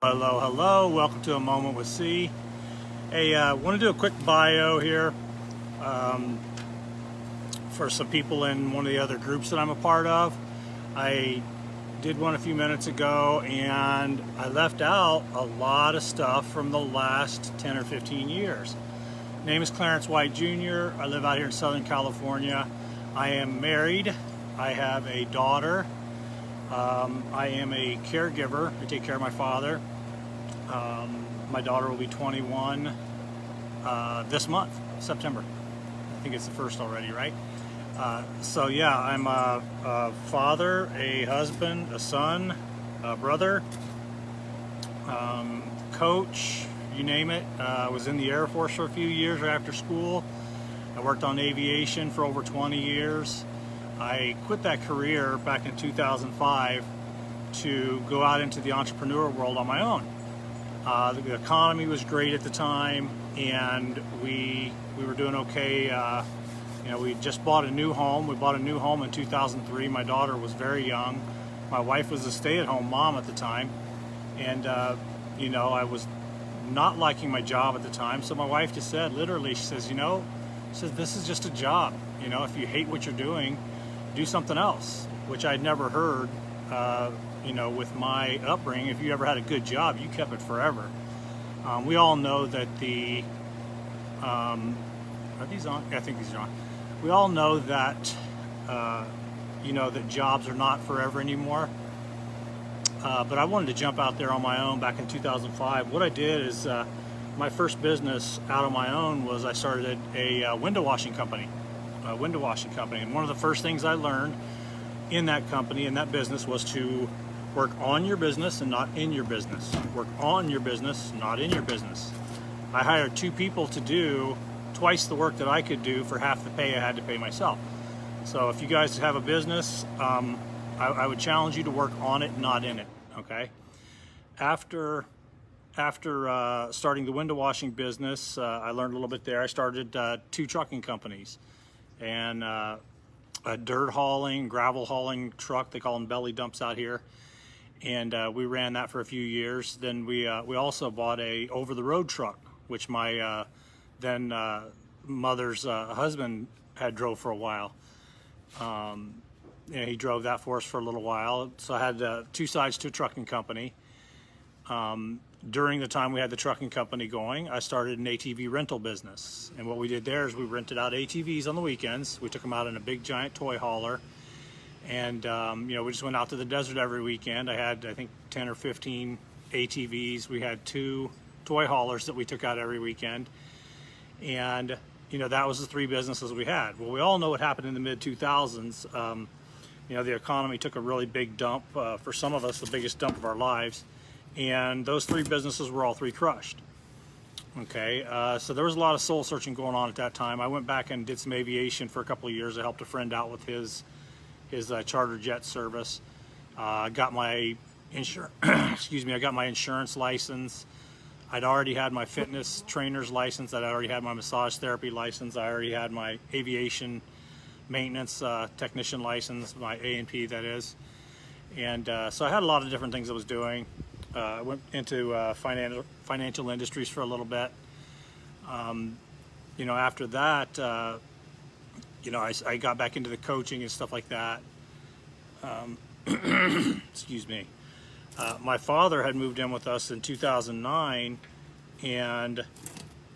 Hello, hello. Welcome to A Moment with C. Hey, want to do a quick bio here for some people in one of the other groups that I'm a part of. I did one a few minutes ago, and I left out a lot of stuff from the last 10 or 15 years. Name is Clarence White Jr. I live out here in Southern California. I am married. I have a daughter. I am a caregiver. I take care of my father. My daughter will be 21 this month, September. I think it's the first already, right? So yeah, I'm a father, a husband, a son, a brother, coach, you name it. I was in the Air Force for a few years right after school. I worked on aviation for over 20 years. I quit that career back in 2005 to go out into the entrepreneur world on my own. The economy was great at the time, and we were doing okay. We just bought a new home. We bought a new home in 2003. My daughter was very young. My wife was a stay-at-home mom at the time, and I was not liking my job at the time. So my wife just said, literally, she says, this is just a job. If you hate what you're doing, do something else, which I'd never heard. With my upbringing, if you ever had a good job, you kept it forever. We all know that are these on? Yeah, I think these are on. We all know that, that jobs are not forever anymore. But I wanted to jump out there on my own back in 2005. What I did is, my first business out on my own was I started a window washing company. And one of the first things I learned in that company, in that business, was to work on your business and not in your business. Work on your business, not in your business. I hired two people to do twice the work that I could do for half the pay I had to pay myself. So if you guys have a business, I would challenge you to work on it, not in it, okay? After starting the window washing business, I learned a little bit there. I started two trucking companies, and a dirt hauling, gravel hauling truck. They call them belly dumps out here. And we ran that for a few years. Then we also bought a over-the-road truck, which my then mother's husband had drove for a while. He drove that for us for a little while. So I had two sides to a trucking company. During the time we had the trucking company going, I started an ATV rental business. And what we did there is we rented out ATVs on the weekends. We took them out in a big giant toy hauler. And, we just went out to the desert every weekend. I had, I think, 10 or 15 ATVs. We had two toy haulers that we took out every weekend. And, that was the three businesses we had. Well, we all know what happened in the mid-2000s. The economy took a really big dump. For some of us, the biggest dump of our lives. And those three businesses were all three crushed. Okay, so there was a lot of soul searching going on at that time. I went back and did some aviation for a couple of years. I helped a friend out with his charter jet service. I got my insurance. I got my insurance license. I'd already had my fitness trainer's license. I'd already had my massage therapy license. I already had my aviation maintenance technician license, my A&P, that is. And so I had a lot of different things I was doing. I went into financial industries for a little bit. After that, I got back into the coaching and stuff like that. Excuse me. My father had moved in with us in 2009, and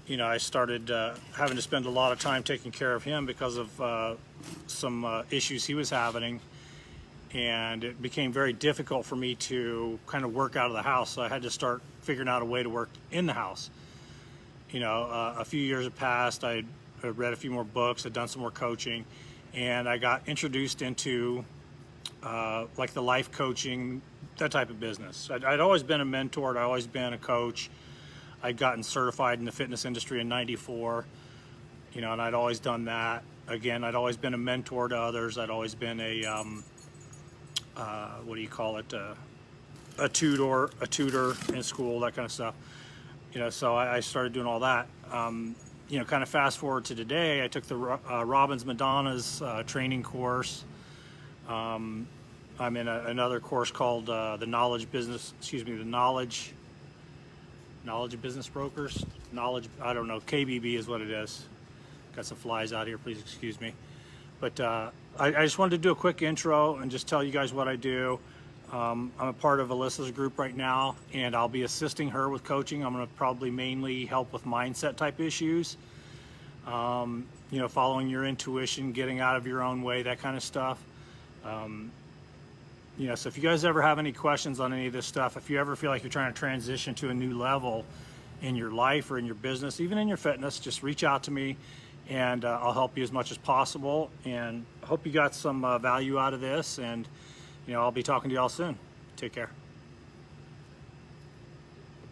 I started having to spend a lot of time taking care of him because of some issues he was having, and it became very difficult for me to kind of work out of the house. So I had to start figuring out a way to work in the house. A few years had passed. I read a few more books, I'd done some more coaching, and I got introduced into like the life coaching, that type of business. I'd always been a mentor. I'd always been a coach. I'd gotten certified in the fitness industry in '94, and I'd always done that. Again, I'd always been a mentor to others. I'd always been a a tutor in school, that kind of stuff. So I started doing all that. Kind of fast forward to today, I took the Robbins Madonna's training course. I'm in another course called the Knowledge Knowledge of Business Brokers. Knowledge, I don't know, KBB is what it is. Got some flies out here, please excuse me. But I just wanted to do a quick intro and just tell you guys what I do. I'm a part of Alyssa's group right now, and I'll be assisting her with coaching. I'm going to probably mainly help with mindset type issues. You know, following your intuition, getting out of your own way, that kind of stuff. You know, so if you guys ever have any questions on any of this stuff, if you ever feel like you're trying to transition to a new level in your life or in your business, even in your fitness, just reach out to me, and I'll help you as much as possible. And I hope you got some value out of this, and you know, I'll be talking to y'all soon. Take care.